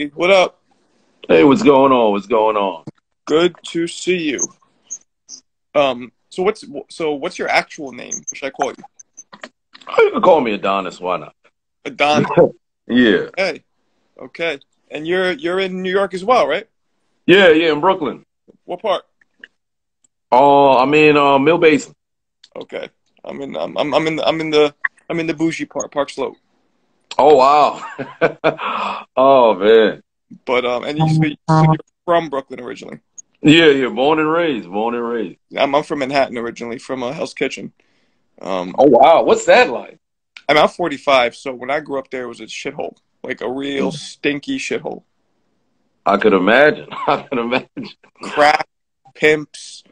What up? Hey, what's going on? What's going on? Good to see you. So what's your actual name? What should I call you? You can call me Adonis. Why not? Adonis. Yeah. Okay. Okay. And you're in New York as well, right? Yeah, yeah, in Brooklyn. What part? I'm in Mill Basin. Okay. I'm in the bougie part, Park Slope. Oh wow. Oh man. But and so you're from Brooklyn originally. Yeah, yeah, born and raised, born and raised. I'm from Manhattan originally, from Hell's Kitchen. Oh wow, what's that like? I'm 45, so when I grew up there, it was a shithole, like a real stinky shithole. I could imagine. I could imagine. Crack, pimps,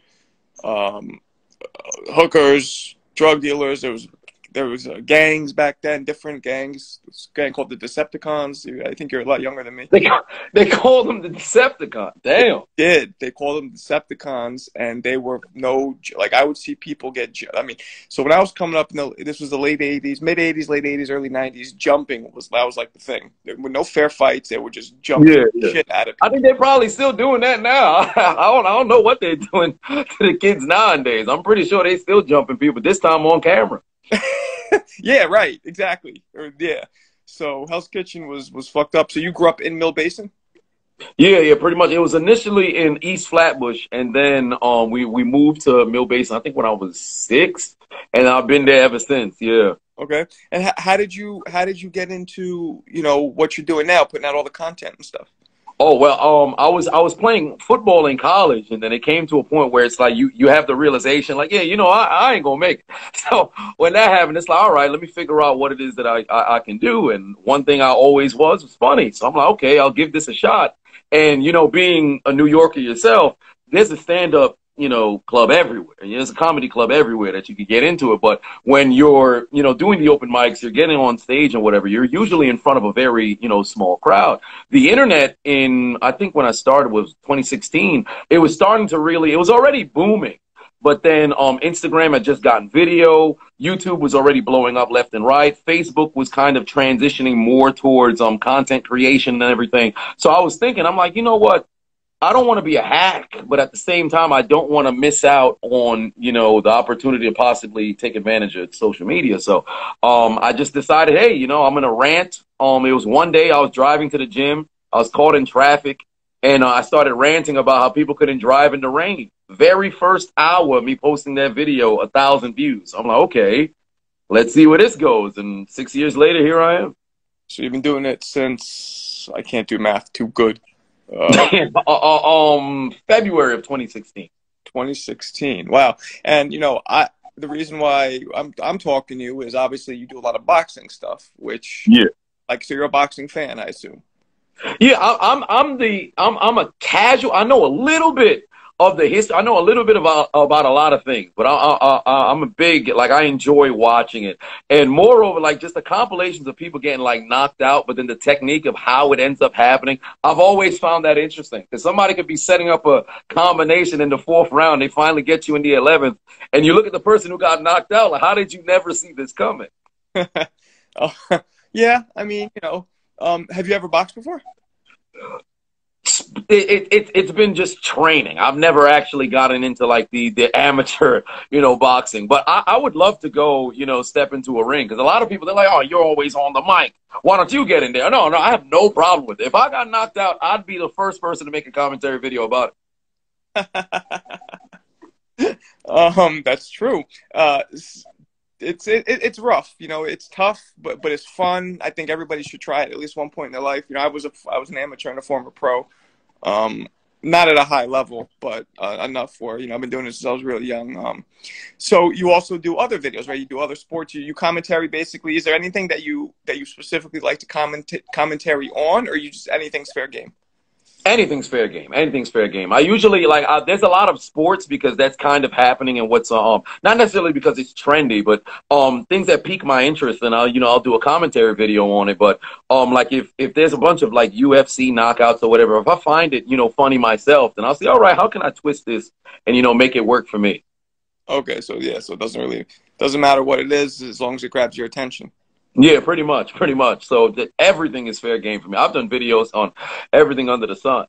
um, hookers, drug dealers. There was gangs back then, different gangs. This gang called the Decepticons. I think you're a lot younger than me. They called them the Decepticon. Damn. They called them Decepticons, and they were like I would see people get. I mean, so when I was coming up, this was the late '80s, mid '80s, late '80s, early '90s. Jumping was like the thing. There were no fair fights. They were just jumping shit out of people. I think they're probably still doing that now. I don't know what they're doing to the kids nowadays. I'm pretty sure they still jumping people, this time on camera. Yeah, right, exactly. Yeah. So Hell's Kitchen was fucked up. So you grew up in Mill Basin? Yeah, yeah, pretty much. It was initially in East Flatbush, and then we moved to Mill Basin, I think when I was 6, and I've been there ever since. Yeah. Okay. And how did you get into, what you're doing now, putting out all the content and stuff? Oh well, I was playing football in college, and then it came to a point where it's like you have the realization, like, yeah, I ain't gonna make it. So when that happened, it's like, all right, let me figure out what it is that I can do. And one thing I always was funny, so I'm like, okay, I'll give this a shot. And being a New Yorker yourself, there's a stand-up club everywhere. There's a comedy club everywhere that you can get into it. But when you're, doing the open mics, you're getting on stage and whatever, you're usually in front of a very, small crowd. The internet I think when I started was 2016, it was already booming. But then Instagram had just gotten video. YouTube was already blowing up left and right. Facebook was kind of transitioning more towards content creation and everything. So I was thinking, I'm like, you know what? I don't want to be a hack, but at the same time, I don't want to miss out on, the opportunity to possibly take advantage of social media. So I just decided, hey, I'm going to rant. It was one day I was driving to the gym. I was caught in traffic, and I started ranting about how people couldn't drive in the rain. Very first hour of me posting that video, 1,000 views. I'm like, okay, let's see where this goes. And 6 years later, here I am. So you've been doing it since, I can't do math too good. February of 2016. 2016. Wow. And the reason why I'm talking to you is obviously you do a lot of boxing stuff, which so you're a boxing fan, I assume. Yeah, I'm a casual. I know a little bit of the history. I know a little bit about a lot of things, but I'm a big, I enjoy watching it. And moreover, just the compilations of people getting knocked out, but then the technique of how it ends up happening, I've always found that interesting, because somebody could be setting up a combination in the 4th round, they finally get you in the 11th, and you look at the person who got knocked out, like, how did you never see this coming? Yeah, I mean, have you ever boxed before? It's been just training. I've never actually gotten into the amateur, boxing. But I would love to go, step into a ring, because a lot of people, they're like, oh, you're always on the mic. Why don't you get in there? No, I have no problem with it. If I got knocked out, I'd be the first person to make a commentary video about it. That's true. It's rough, it's tough, but it's fun. I think everybody should try it at least one point in their life. I was an amateur and a former pro, not at a high level, but enough where I've been doing this since I was really young. So you also do other videos, right? You do other sports. You commentary basically. Is there anything that you specifically like to commentary on, or you just anything's fair game? Anything's fair game. Anything's fair game. I usually there's a lot of sports, because that's kind of happening, and what's not necessarily because it's trendy, but things that pique my interest, and I'll do a commentary video on it. But if there's a bunch of UFC knockouts or whatever, if I find it funny myself, then I'll say, all right, how can I twist this and make it work for me? Okay, so yeah, so it doesn't matter what it is as long as it grabs your attention. Yeah, pretty much, pretty much. So everything is fair game for me. I've done videos on everything under the sun.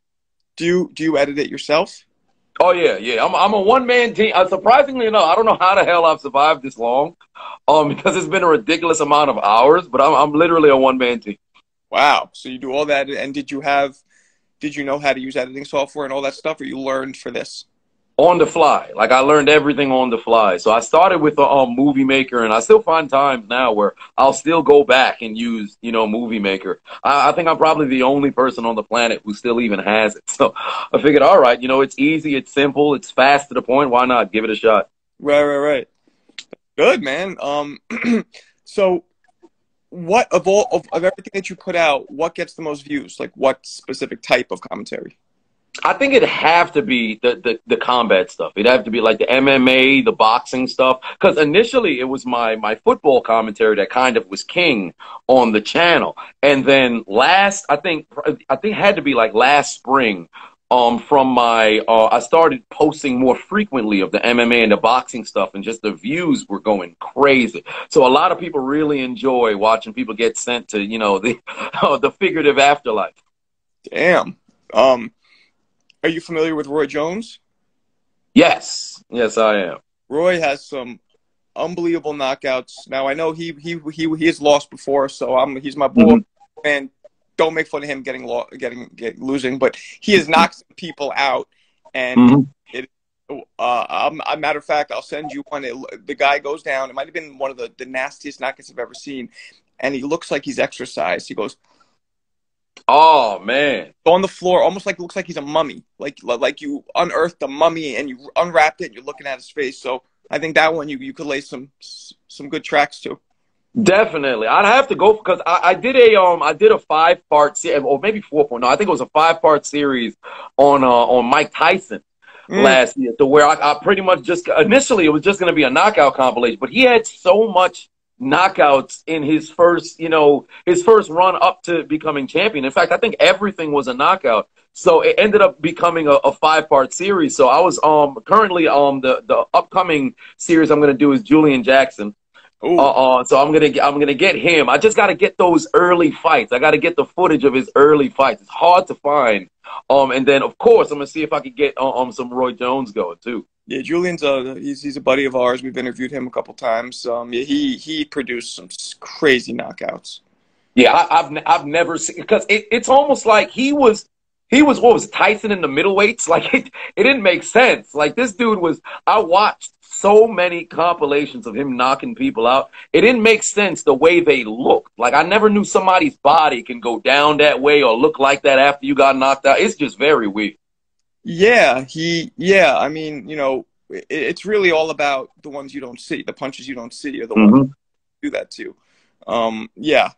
Do you edit it yourself? Oh yeah, yeah. I'm a one man team. Surprisingly enough, I don't know how the hell I've survived this long, because it's been a ridiculous amount of hours. But I'm literally a one man team. Wow. So you do all that, and did you know how to use editing software and all that stuff, or you learned for this? On the fly. Like I learned everything on the fly. So I started with a movie maker, and I still find times now where I'll still go back and use, movie maker. I think I'm probably the only person on the planet who still even has it. So I figured, all right, it's easy, it's simple, it's fast to the point. Why not give it a shot? Right, right, right. Good, man. So what of everything that you put out, what gets the most views? Like what specific type of commentary? I think it'd have to be the combat stuff. It'd have to be like the MMA, the boxing stuff. Because initially it was my football commentary that kind of was king on the channel. And then I think it had to be like last spring, from I started posting more frequently of the MMA and the boxing stuff, and just the views were going crazy. So a lot of people really enjoy watching people get sent to, the the figurative afterlife. Damn. Are you familiar with Roy Jones? Yes, yes, I am. Roy has some unbelievable knockouts. Now I know he has lost before, so he's my boy. And don't make fun of him losing, but he has knocked some people out. And a matter of fact, I'll send you one. The guy goes down. It might have been one of the nastiest knockouts I've ever seen, and he looks like he's exercised. He goes, oh man, on the floor, almost like looks like he's a mummy. Like you unearthed a mummy and you unwrapped it and you're looking at his face. So I think that one you could lay some good tracks to. Definitely, I'd have to go because I did a 5-part series, or maybe 4 part. No, I think it was a 5-part series on Mike Tyson last year, to where I pretty much just initially it was just going to be a knockout compilation, but he had so much knockouts in his first run up to becoming champion. In fact, I think everything was a knockout. So it ended up becoming a 5-part series. So I was currently the upcoming series I'm going to do is Julian Jackson. So I'm gonna get him. I just got to get those early fights. I got to get the footage of his early fights. It's hard to find. And then of course I'm gonna see if I could get some Roy Jones going too. Yeah, Julian's he's a buddy of ours. We've interviewed him a couple times. Yeah, he produced some crazy knockouts. Yeah, I've never seen, because it's almost like he was what was Tyson in the middleweights? Like it didn't make sense. Like this dude was. I watched so many compilations of him knocking people out. It didn't make sense the way they looked. Like I never knew somebody's body can go down that way or look like that after you got knocked out. It's just very weird. Yeah, I mean, it's really all about the ones you don't see, the punches you don't see, or the ones that do that to you. Yeah,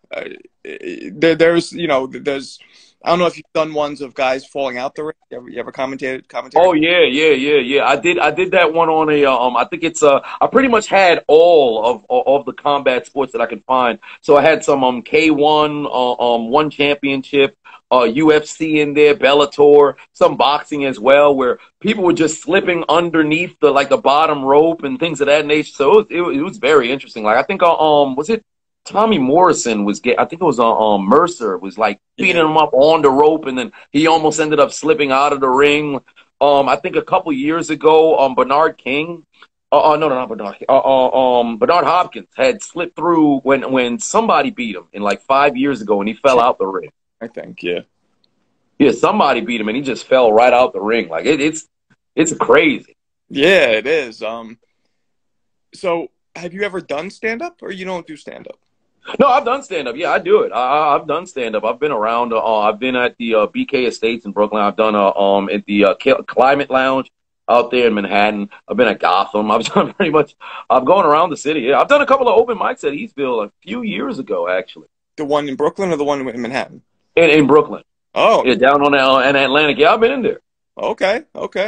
there's. I don't know if you've done ones of guys falling out the ring. You ever commentated? Oh yeah. I did that one on a I think it's I pretty much had all of the combat sports that I could find. So I had some K1 one championship, UFC in there, Bellator, some boxing as well, where people were just slipping underneath the bottom rope and things of that nature. So it was very interesting. Like I think was it Tommy Morrison I think it was Mercer was like beating him up on the rope, and then he almost ended up slipping out of the ring. I think a couple years ago, Bernard King, no, not Bernard. Bernard Hopkins had slipped through when somebody beat him in like 5 years ago, and he fell out the ring. I think, yeah, somebody beat him, and he just fell right out the ring. Like it's crazy. Yeah, it is. So have you ever done stand up, or you don't do stand up? No, I've done stand-up. Yeah, I do it. I've done stand-up. I've been around. I've been at the BK Estates in Brooklyn. I've done at the Climate Lounge out there in Manhattan. I've been at Gotham. I've done pretty much. I'm going around the city. Yeah, I've done a couple of open mics at Eastville a few years ago, actually. The one in Brooklyn or the one in Manhattan? In Brooklyn. Oh, yeah, down on in Atlantic. Yeah, I've been in there. Okay,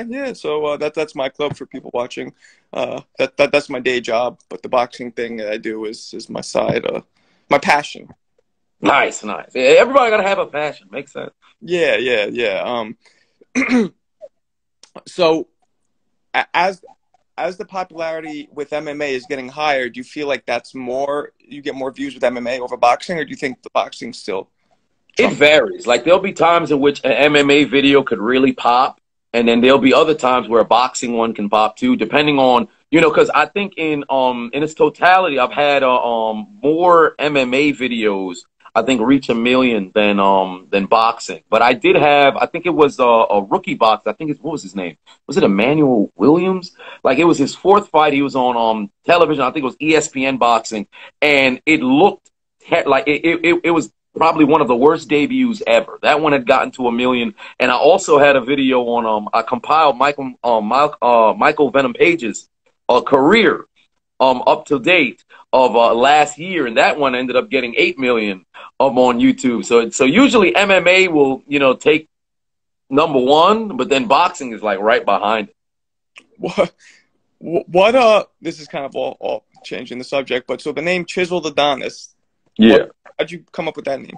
yeah. So that's my club for people watching. That's my day job, but the boxing thing that I do is my side. My passion. Nice. Yeah, everybody gotta have a passion. Makes sense. Yeah. So as as the popularity with MMA is getting higher, do you feel like you get more views with MMA over boxing, or do you think the boxing still It trumps? varies. Like there'll be times in which an MMA video could really pop, and then there'll be other times where a boxing one can pop too, depending on, because I think in its totality, I've had more MMA videos I think reach 1 million than boxing. But I did have, I think it was a rookie boxer. I think what was his name? Was it Emmanuel Williams? Like it was his fourth fight. He was on television. I think it was ESPN boxing, and it looked like it was probably one of the worst debuts ever. That one had gotten to 1 million, and I also had a video on I compiled Michael Venom Page's career up to date of last year, and that one ended up getting 8 million on YouTube. So usually MMA will take #1, but then boxing is like right behind it. This is kind of all changing the subject, but so the name Chiseled Adonis. Yeah. How'd you come up with that name?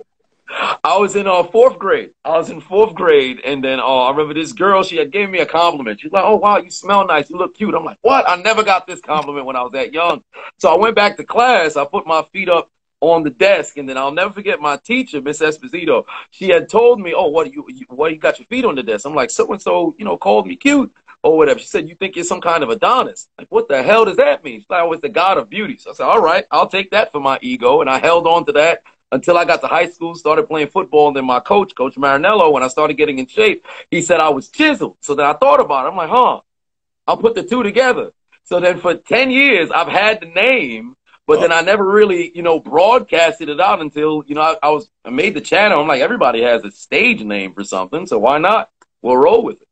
I was in fourth grade. I was in fourth grade, and then I remember this girl, she had given me a compliment. She's like, "Oh, wow, you smell nice. You look cute." I'm like, "What? I never got this compliment when I was that young." So I went back to class. I put my feet up on the desk, and then I'll never forget my teacher, Miss Esposito. She had told me, "Oh, what you got your feet on the desk?" I'm like, "So-and-so, called me cute or whatever." She said, "You think you're some kind of Adonis?" Like, what the hell does that mean? She's like, "Oh, it's the god of beauty." So I said, "All right, I'll take that for my ego," and I held on to that until I got to high school, started playing football, and then my coach, Coach Marinello, when I started getting in shape, he said I was chiseled. So then I thought about it. I'm like, I'll put the two together. So then for 10 years, I've had the name, but then I never really, broadcasted it out until, I made the channel. I'm like, everybody has a stage name for something, so why not? We'll roll with it.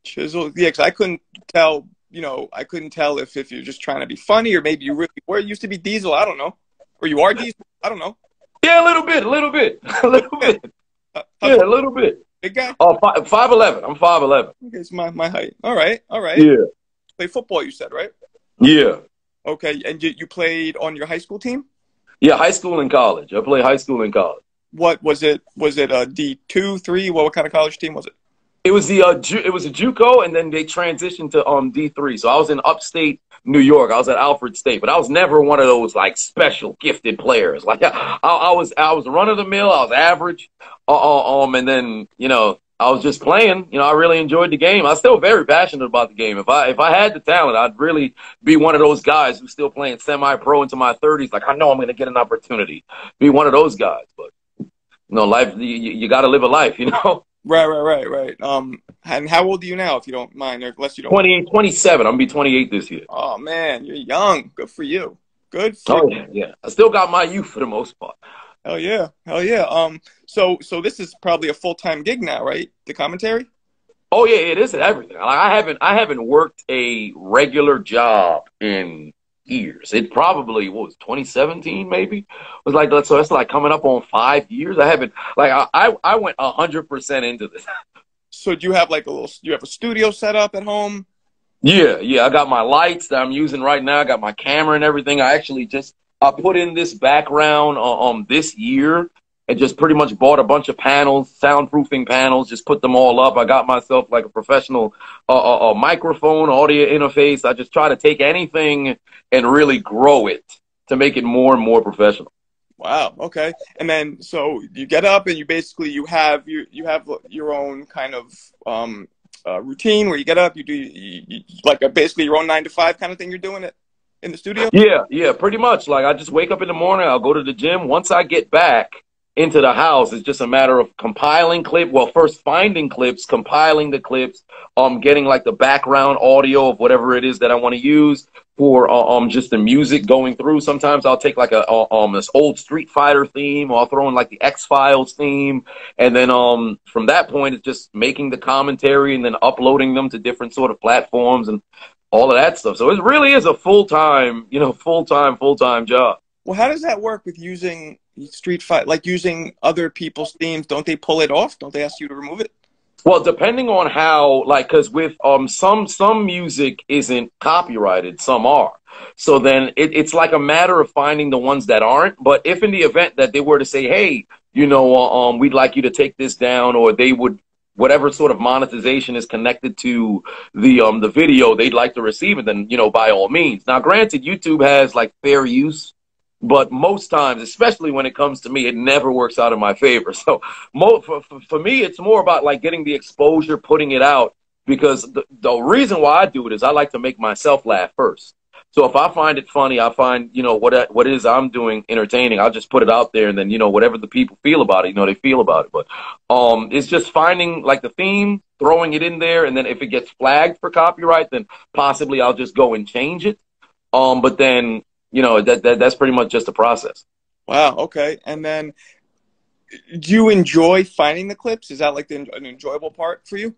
Chiseled, yeah, because I couldn't tell, if you're just trying to be funny or maybe you really were. It used to be Diesel, I don't know. Or you are Diesel, I don't know. Yeah, a little bit. Yeah, a little bit. Big guy? 5'11". I'm 5'11". Okay, it's my height. All right. Yeah. Play football, you said, right? Yeah. Okay, and you played on your high school team? Yeah, high school and college. I played high school and college. What was it? Was it a D2, 3? What kind of college team was it? It was it was a JUCO, and then they transitioned to D3. So I was in upstate New York. I was at Alfred State, but I was never one of those like special gifted players. Like I was run of the mill. I was average. And then I was just playing. I really enjoyed the game. I was still very passionate about the game. If I had the talent, I'd really be one of those guys who's still playing semi-pro into my 30s. Like I know I'm going to get an opportunity. Be one of those guys. But life. You got to live a life. Right. And how old are you now, if you don't mind, or unless you don't? 27. I'm gonna be 28 this year. Oh man, you're young. Good for you. Good for you. Yeah. I still got my youth for the most part. Hell yeah. So this is probably a full-time gig now, right? The commentary? Oh yeah, it is everything. Like, I haven't worked a regular job in years. It probably was 2017 maybe. It was like that. So it's like coming up on 5 years. I haven't I went 100% into this. So do you have you have a studio set up at home? Yeah. I got my lights that I'm using right now. I got my camera and everything. I put in this background this year and just pretty much bought a bunch of panels, soundproofing panels, just put them all up. I got myself like a professional microphone, audio interface. I just try to take anything and really grow it to make it more and more professional. Wow. Okay. And then so you get up and you have your own kind of routine where you get up, you do like basically your own 9 to 5 kind of thing. You're doing it in the studio. Yeah, pretty much. Like I just wake up in the morning, I'll go to the gym. Once I get back into the house, it's just a matter of compiling first finding clips, compiling the clips, getting like the background audio of whatever it is that I want to use for just the music going through. Sometimes I'll take like this old Street Fighter theme, or I'll throw in like the X-Files theme, and then from that point it's just making the commentary and then uploading them to different sort of platforms and all of that stuff. So it really is a full-time job. Well, how does that work with using Street Fight, like using other people's themes? Don't they pull it off? Don't they ask you to remove it? Well, depending on how, like, because with some music isn't copyrighted, some are. So then it's like a matter of finding the ones that aren't. But if in the event that they were to say, hey, we'd like you to take this down, or they would whatever sort of monetization is connected to the video, they'd like to receive it, then, you know, by all means. Now, granted, YouTube has like fair use, but most times, especially when it comes to me, it never works out in my favor. So for me, it's more about like getting the exposure, putting it out, because the reason why I do it is I like to make myself laugh first. So if I find it funny, I find, you know, what it is I'm doing entertaining, I'll just put it out there, and then, you know, whatever the people feel about it, you know, they feel about it. But it's just finding like the theme, throwing it in there, and then if it gets flagged for copyright, then possibly I'll just go and change it. But then, you know, that's pretty much just a process. Wow. Okay. And then, do you enjoy finding the clips? Is that like an enjoyable part for you?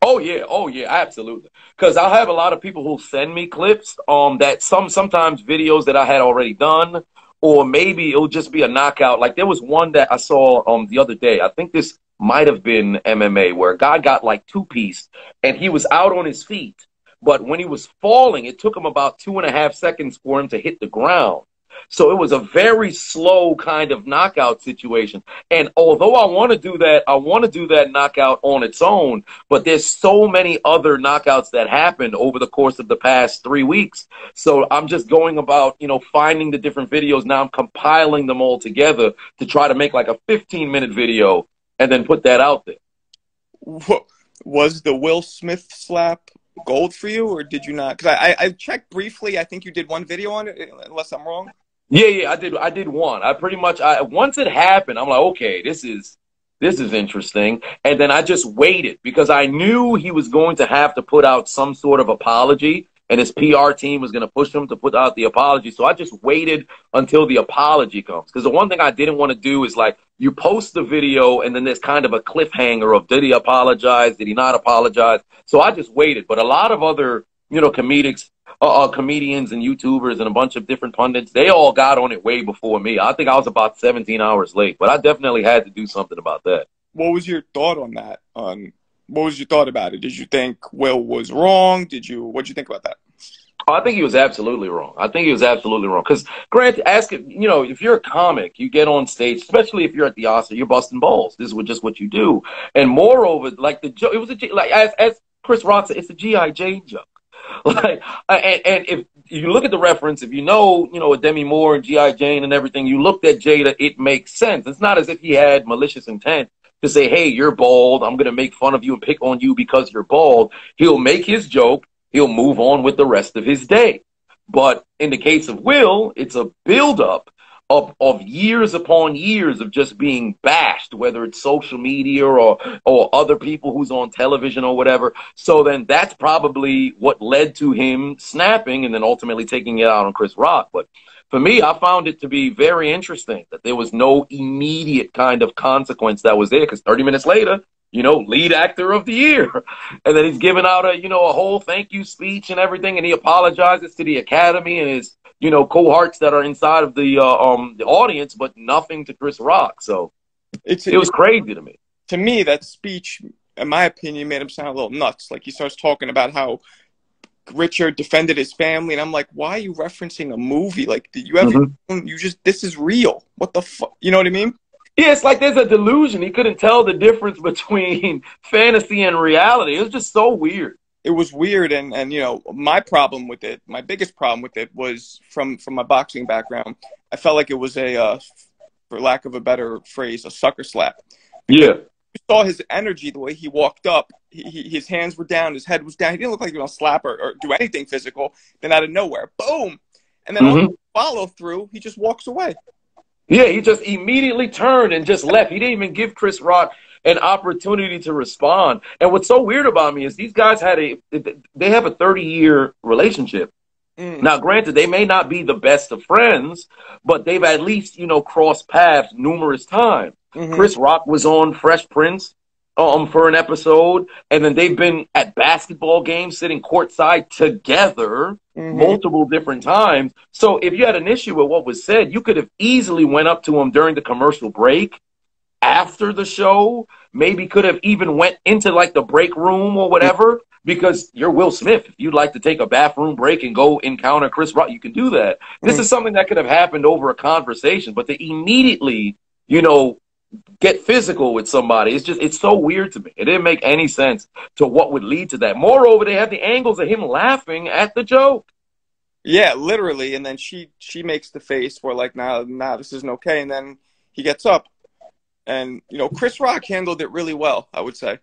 Oh yeah, absolutely. Because I'll have a lot of people who send me clips that sometimes videos that I had already done, or maybe it'll just be a knockout. Like there was one that I saw the other day. I think this might have been MMA, where a guy got like two-piece and he was out on his feet, but when he was falling, it took him about 2.5 seconds for him to hit the ground. So it was a very slow kind of knockout situation. And although I want to do that knockout on its own, but there's so many other knockouts that happened over the course of the past 3 weeks. So I'm just going about, you know, finding the different videos. Now I'm compiling them all together to try to make like a 15-minute video and then put that out there. Was the Will Smith slap gold for you, or did you not? Because I checked briefly. I think you did one video on it, unless I'm wrong. Yeah, I did one. I pretty much, once it happened, I'm like, okay, this is interesting. And then I just waited because I knew he was going to have to put out some sort of apology, and his PR team was going to push him to put out the apology. So I just waited until the apology comes. Because the one thing I didn't want to do is like, you post the video and then there's kind of a cliffhanger of, did he apologize? Did he not apologize? So I just waited. But a lot of other, you know, comedians and YouTubers and a bunch of different pundits, they all got on it way before me. I think I was about 17 hours late, but I definitely had to do something about that. What was your thought on that? What was your thought about it? Did you think Will was wrong? What'd you think about that? Oh, I think he was absolutely wrong. I think he was absolutely wrong. Because, granted, you know, if you're a comic, you get on stage, especially if you're at the Oscar, you're busting balls. This is just what you do. And moreover, like the joke, it was like as Chris Rock said, it's a G.I. Jane joke. Like, and if you look at the reference, if you know, Demi Moore and G.I. Jane and everything, you looked at Jada, it makes sense. It's not as if he had malicious intent to say, hey, you're bald, I'm going to make fun of you and pick on you because you're bald. He'll make his joke. He'll move on with the rest of his day. But in the case of Will, it's a buildup of years upon years of just being bashed, whether it's social media or other people who's on television or whatever. So then that's probably what led to him snapping and then ultimately taking it out on Chris Rock. But for me, I found it to be very interesting that there was no immediate kind of consequence that was there, because 30 minutes later, you know, lead actor of the year. And then he's giving out a whole thank you speech and everything. And he apologizes to the Academy and his, cohorts that are inside of the audience, but nothing to Chris Rock. So it was crazy to me. To me, that speech, in my opinion, made him sound a little nuts. Like he starts talking about how Richard defended his family. And I'm like, why are you referencing a movie? Like, did you ever, this is real. What the fuck? You know what I mean? Yeah, it's like there's a delusion. He couldn't tell the difference between fantasy and reality. It was just so weird. It was weird, and my problem with it, my biggest problem with it was from my boxing background. I felt like it was for lack of a better phrase, a sucker slap. Yeah. You saw his energy, the way he walked up. His hands were down, his head was down. He didn't look like he was going to slap or do anything physical. Then out of nowhere, boom. And then on the follow through, he just walks away. Yeah, he just immediately turned and just left. He didn't even give Chris Rock an opportunity to respond. And what's so weird about me is these guys have a 30-year relationship. Now, granted, they may not be the best of friends, but they've at least, crossed paths numerous times. Chris Rock was on Fresh Prince for an episode, and then they've been at basketball games sitting courtside together multiple different times. So if you had an issue with what was said, you could have easily went up to him during the commercial break, after the show, maybe could have even went into like the break room or whatever, because you're Will Smith. If you'd like to take a bathroom break and go encounter Chris Rock, you can do that. This is something that could have happened over a conversation, but they immediately, get physical with somebody. It's so weird to me. It didn't make any sense to what would lead to that. Moreover, they had the angles of him laughing at the joke. Yeah, literally. And then she makes the face where like, nah, this isn't okay. And then he gets up, and Chris Rock handled it really well, I would say.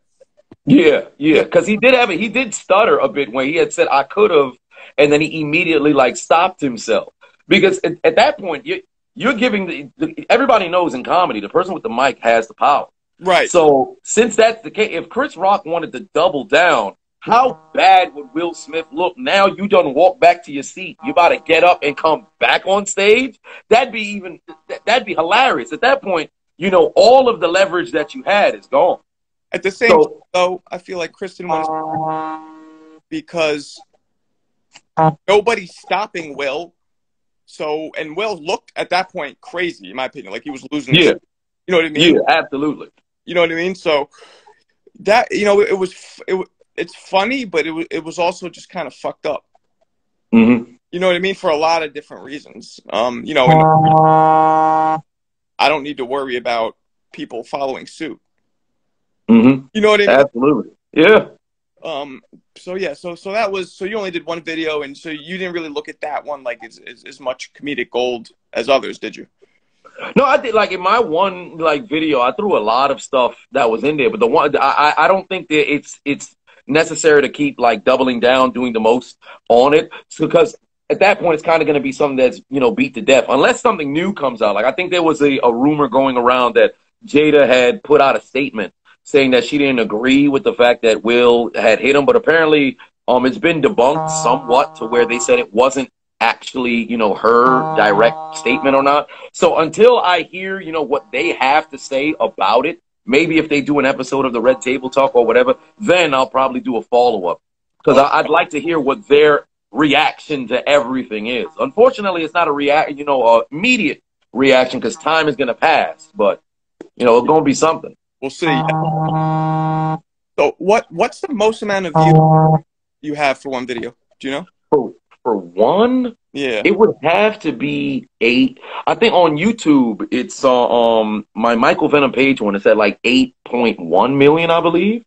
Yeah, because he did stutter a bit when he had said I could have, and then he immediately like stopped himself because at that point you're giving everybody knows in comedy the person with the mic has the power. Right. So since that's the case, if Chris Rock wanted to double down, how bad would Will Smith look? Now you done walk back to your seat. You about to get up and come back on stage? That'd be hilarious. At that point, all of the leverage that you had is gone. At the same time, though, I feel like Kristen wants because nobody's stopping Will. So, and Will looked at that point crazy, in my opinion, like he was losing. Yeah. You know what I mean? Yeah, absolutely. You know what I mean? So that it's funny, but it was also just kind of fucked up. Mm-hmm. You know what I mean? For a lot of different reasons. I don't need to worry about people following suit. Mm-hmm. You know what I mean? Absolutely. Yeah. So yeah. So that was. So you only did one video, and so you didn't really look at that one like as much comedic gold as others, did you? No, I did. Like in my one video, I threw a lot of stuff that was in there, but the one I don't think that it's necessary to keep doubling down, doing the most on it, because at that point it's kind of going to be something that's beat to death unless something new comes out. Like I think there was a rumor going around that Jada had put out a statement saying that she didn't agree with the fact that Will had hit him, but apparently it's been debunked somewhat to where they said it wasn't actually, her direct statement or not. So until I hear, what they have to say about it, maybe if they do an episode of the Red Table Talk or whatever, then I'll probably do a follow-up because I'd like to hear what their reaction to everything is. Unfortunately, it's not a immediate reaction because time is going to pass, but it's going to be something. We'll see. So what's the most amount of views you have for one video? Do you know? For one? Yeah. It would have to be 8. I think on YouTube, it's my Michael Venom page one. It's at 8.1 million, I believe.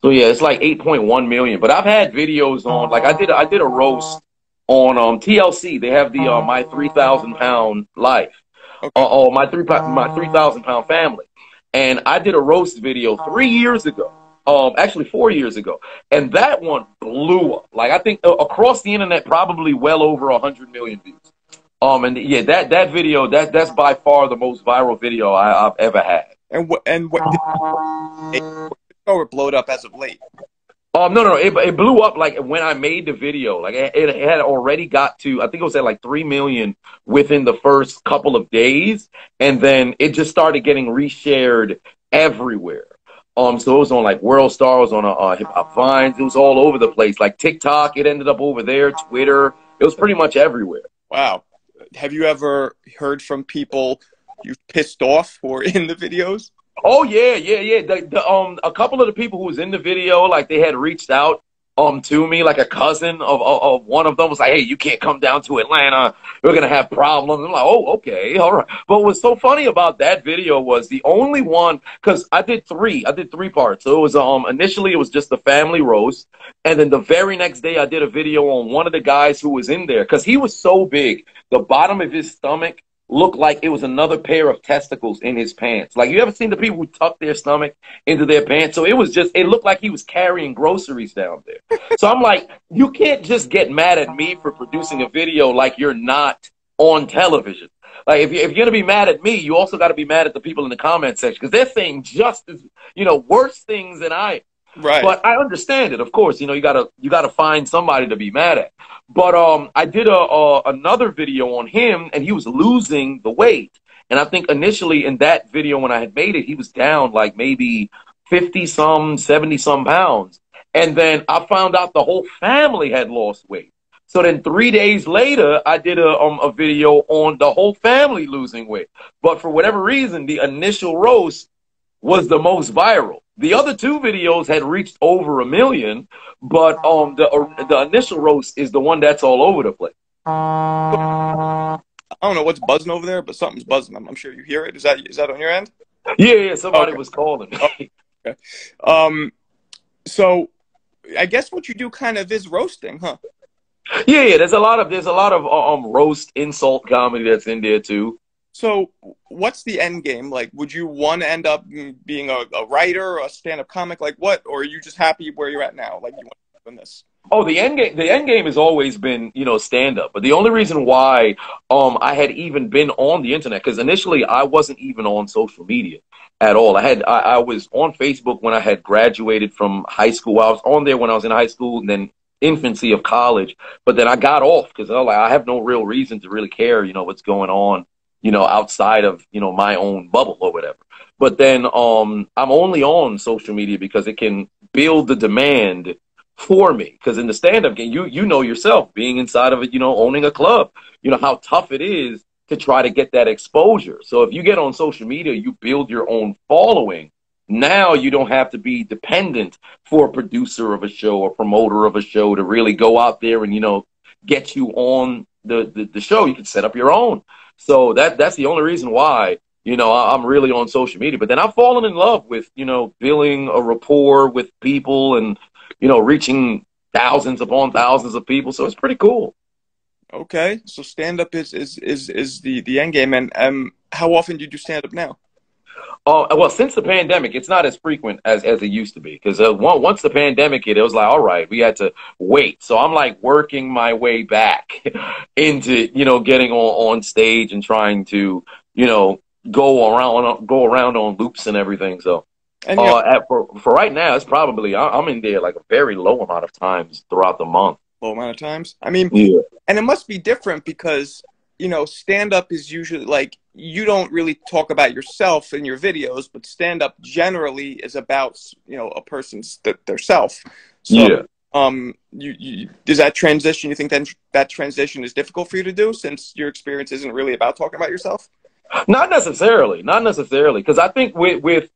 So yeah, it's 8.1 million. But I've had videos on I did a roast on TLC. They have the my 3,000 pound life. Okay. My 3,000 pound family. And I did a roast video 3 years ago. Actually 4 years ago. And that one blew up. I think across the internet, probably well over 100 million views. And yeah, that video, that's by far the most viral video I've ever had. And what it blowed up as of late? No, it blew up when I made the video. It had already got to, I think it was at 3 million within the first couple of days, and then it just started getting reshared everywhere. So it was on World Star, it was on Hip Hop Vines, it was all over the place. TikTok, it ended up over there, Twitter, it was pretty much everywhere. Wow. Have you ever heard from people you've pissed off who are in the videos? Oh yeah. A couple of the people who was in the video, they had reached out to me, a cousin of one of them was like, hey, you can't come down to Atlanta, we're gonna have problems. I'm like, oh, okay, all right. But what's so funny about that video was the only one, because I did three parts. So it was initially it was just the family roast, and then the very next day I did a video on one of the guys who was in there, because he was so big, the bottom of his stomach looked like it was another pair of testicles in his pants. You ever seen the people who tuck their stomach into their pants? So it looked like he was carrying groceries down there. So I'm like, you can't just get mad at me for producing a video like you're not on television. If you're going to be mad at me, you also got to be mad at the people in the comment section because they're saying just as, worse things than I am. Right. But I understand it, of course. You gotta find somebody to be mad at. But I did another video on him, and he was losing the weight. And I think initially in that video when I had made it, he was down maybe 50-some, 70-some pounds. And then I found out the whole family had lost weight. So then 3 days later, I did a video on the whole family losing weight. But for whatever reason, the initial roast was the most viral. The other 2 videos had reached over 1 million, but the initial roast is the one that's all over the place. I don't know what's buzzing over there, but something's buzzing. I'm sure you hear it. Is that on your end? Yeah, yeah. Somebody Okay. was calling Oh, me. okay. Um, so I guess what you do kind of is roasting, huh? Yeah, yeah. There's a lot of roast insult comedy that's in there too. So what's the end game? Like, would you want to end up being a writer, a stand-up comic? Like what? Or are you just happy where you're at now? Like you want to do this? Oh, the end game has always been, stand up. But the only reason why I had even been on the internet, because initially I wasn't even on social media at all. I was on Facebook when I had graduated from high school. I was on there when I was in high school and then infancy of college. But then I got off because I was like, I have no real reason to really care, what's going on, outside of, my own bubble or whatever. But then I'm only on social media because it can build the demand for me. Because in the stand-up game, you know yourself, being inside of it, owning a club, how tough it is to try to get that exposure. So if you get on social media, you build your own following. Now you don't have to be dependent for a producer of a show or promoter of a show to really go out there and, get you on the show. You can set up your own. So that's the only reason why, I'm really on social media. But then I've fallen in love with, building a rapport with people and, reaching thousands upon thousands of people. So it's pretty cool. Okay, so stand-up is the end game. And how often do you do stand-up now? Well, since the pandemic, it's not as frequent as it used to be. Because once the pandemic hit, it was like, all right, we had to wait. So I'm like working my way back into, getting on stage and trying to, go around on loops and everything. So And you know, for right now, it's probably I'm in there like a very low amount of times throughout the month. low amount of times. I mean, Yeah. and it must be different because, stand-up is usually like you don't really talk about yourself in your videos, but stand-up generally is about, a person's their self. So, Yeah. does that transition? You think that transition is difficult for you to do since your experience isn't really about talking about yourself? Not necessarily, not necessarily, because I think with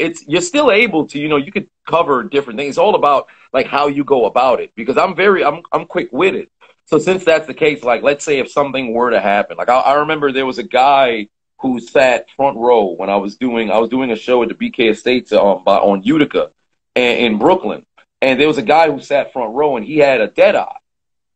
it's you're still able to, you could cover different things. It's all about like how you go about it. Because I'm quick witted. So since that's the case, like let's say if something were to happen, like I remember there was a guy who sat front row when I was doing a show at the BK Estates on Utica in Brooklyn, and there was a guy who sat front row and he had a dead eye.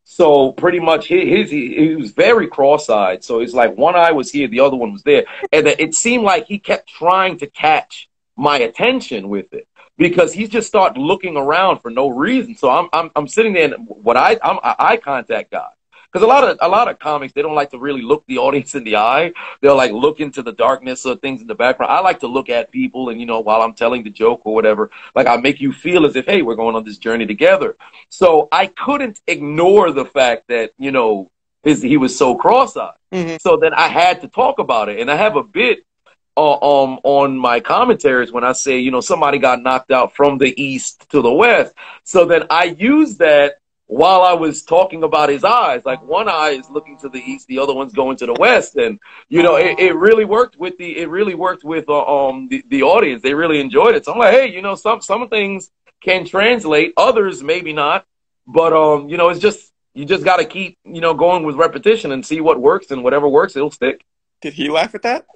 So pretty much he was very cross-eyed. So it's like one eye was here, the other one was there. And it seemed like he kept trying to catch my attention with it because he just started looking around for no reason. So I'm sitting there and I'm an eye contact guy. Because a lot of comics, they don't like to really look the audience in the eye. They'll like look into the darkness or things in the background. I like to look at people and, while I'm telling the joke or whatever, like I make you feel as if, hey, we're going on this journey together. So I couldn't ignore the fact that, he was so cross-eyed. Hmm. So then I had to talk about it. And I have a bit on my commentaries when I say, somebody got knocked out from the east to the west. So then I use that while I was talking about his eyes. Like one eye is looking to the east, the other one's going to the west, and it really worked with the audience. They really enjoyed it. So I'm like, hey, some things can translate, others maybe not, but it's just you just got to keep going with repetition and see what works, and whatever works, it'll stick. Did he laugh at that?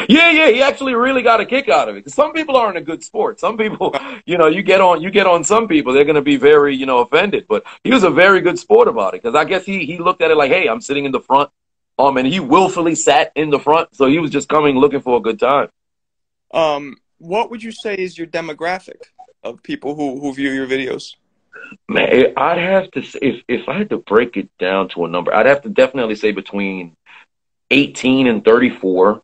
Yeah, yeah, he actually really got a kick out of it. 'Cause some people aren't a good sport. Some people, you get on some people, they're going to be very, offended. But he was a very good sport about it because I guess he looked at it like, hey, I'm sitting in the front, and he willfully sat in the front, so he was just coming looking for a good time. What would you say is your demographic of people who view your videos? Man, I'd have to say, if I had to break it down to a number, I'd have to definitely say between 18 and 34.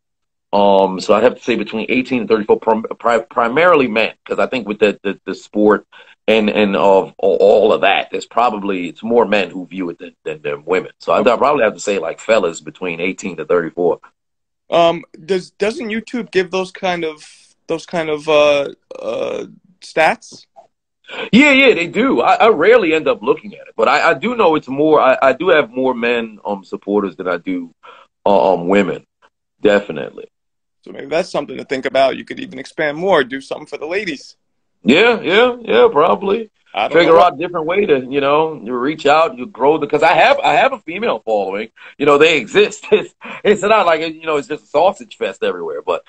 So I'd have to say between 18 and 34, primarily men, because I think with the sport and of all of that, it's more men who view it than women. So I'd probably have to say like fellas between 18 to 34. Doesn't YouTube give those kind of stats? Yeah, yeah, they do. I rarely end up looking at it, but I do know it's more. I do have more men supporters than I do women, definitely. So maybe that's something to think about. You could even expand more, do something for the ladies. Yeah, probably. I don't know Figure what. out a different way to, you reach out, you grow because I have a female following. They exist. It's not like it's just a sausage fest everywhere. But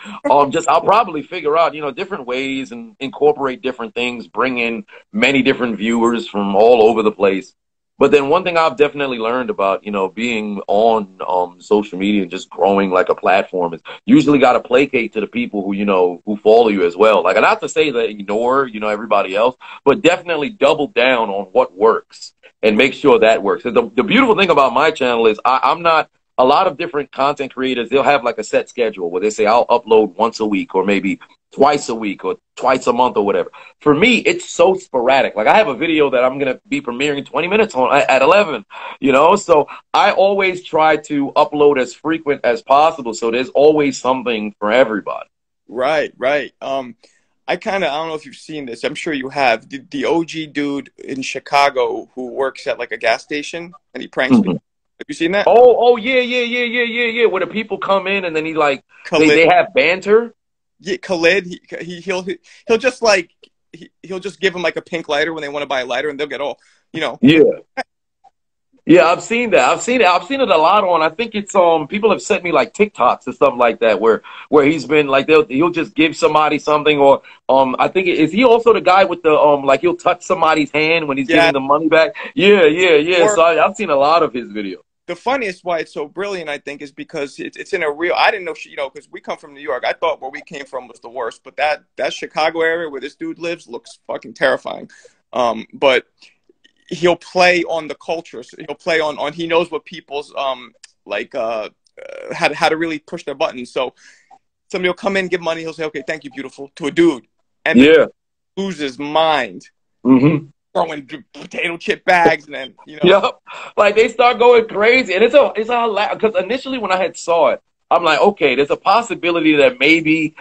just I'll probably figure out, different ways and incorporate different things, bring in many different viewers from all over the place. But then one thing I've definitely learned about, being on social media and just growing like a platform is usually got to placate to the people who follow you as well. Like, not to say that ignore, everybody else, but definitely double down on what works and make sure that works. And the beautiful thing about my channel is I'm not a lot of different content creators. They'll have like a set schedule where they say I'll upload once a week or maybe twice a week or twice a month or whatever. For me, it's so sporadic. Like, I have a video that I'm going to be premiering 20 minutes on at 11, so I always try to upload as frequent as possible. So there's always something for everybody. Right, right. I don't know if you've seen this. I'm sure you have. The OG dude in Chicago who works at like a gas station and he pranks Mm-hmm. people. Have you seen that? Oh, yeah. Where the people come in and then Khalid. they have banter. Yeah, Khalid. He'll just like he'll just give them like a pink lighter when they want to buy a lighter, and they'll get all you know. Yeah. Yeah, I've seen that. I've seen it. I've seen it a lot on. I think it's people have sent me like TikToks or something like that where he's been like he'll just give somebody something or I think is he also the guy with the like he'll touch somebody's hand when he's Yeah. giving the money back. Yeah. Or So I've seen a lot of his videos. the funniest why it's so brilliant, I think, is because it's in a real. I didn't know, because we come from New York. I thought where we came from was the worst, but that Chicago area where this dude lives looks fucking terrifying. But he'll play on the culture. So he'll play on he knows what people's like how to really push their buttons. So somebody will come in, give money, he'll say, "Okay, thank you, beautiful," to a dude, and the Yeah. dude loses his mind, Mm-hmm. throwing potato chip bags, and then Yep. Like they start going crazy, and it's a because initially when I had saw it, I'm like, okay, there's a possibility that maybe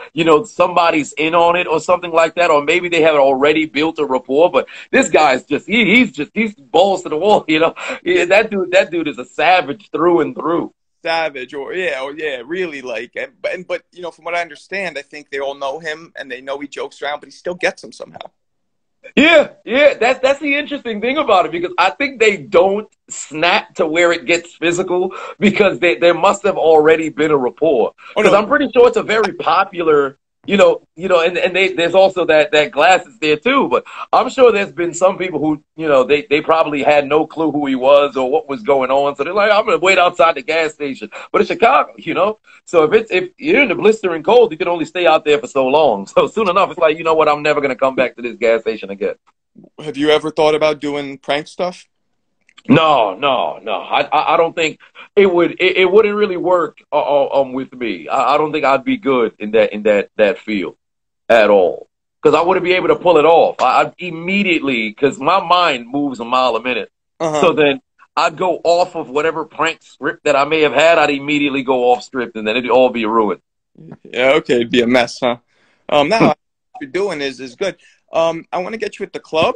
somebody's in on it or something like that, or maybe they have already built a rapport. But this guy's just he's balls to the wall. Yeah, that dude is a savage through and through. savage or yeah, really like but from what I understand, I think they all know him and they know he jokes around, but he still gets them somehow. Yeah. That's the interesting thing about it because I think they don't snap to where it gets physical because there must have already been a rapport. Oh Because no, I'm pretty sure it's a very popular, and there's also that glasses there too. But I'm sure there's been some people who, they probably had no clue who he was or what was going on. So they're like, I'm gonna wait outside the gas station. But it's Chicago. So if you're in the blistering cold, you can only stay out there for so long. So soon enough, it's like, you know what? I'm never gonna come back to this gas station again. have you ever thought about doing prank stuff? No. I don't think it wouldn't really work with me. I don't think I'd be good in that field at all because I wouldn't be able to pull it off. I'd immediately because my mind moves a mile a minute. Uh-huh. So then I'd go off of whatever prank script that I may have had. I'd immediately go off script and then it'd all be ruined. Yeah, okay, it'd be a mess, huh? Now what you're doing is good. I want to get you at the club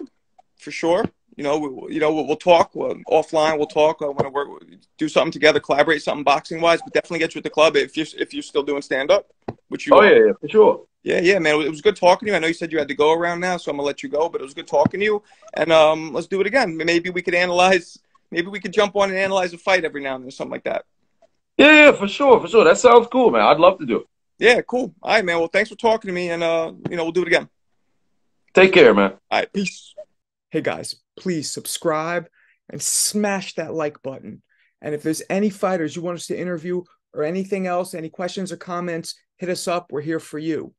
for sure. We'll talk offline. We'll talk. I want to do something together, collaborate something boxing wise, but definitely get you at the club if you're still doing stand up, which you Oh are. yeah, for sure. Yeah, man. It was good talking to you. I know you said you had to go around now, so I'm gonna let you go. But it was good talking to you, and let's do it again. Maybe we could analyze. Maybe we could jump on and analyze a fight every now and then, or something like that. Yeah, for sure. That sounds cool, man. I'd love to do it. Yeah, cool. All right, man. Well, thanks for talking to me, and we'll do it again. Take care, man. All right, peace. Hey guys, please subscribe and smash that like button. And if there's any fighters you want us to interview or anything else, any questions or comments, hit us up. We're here for you.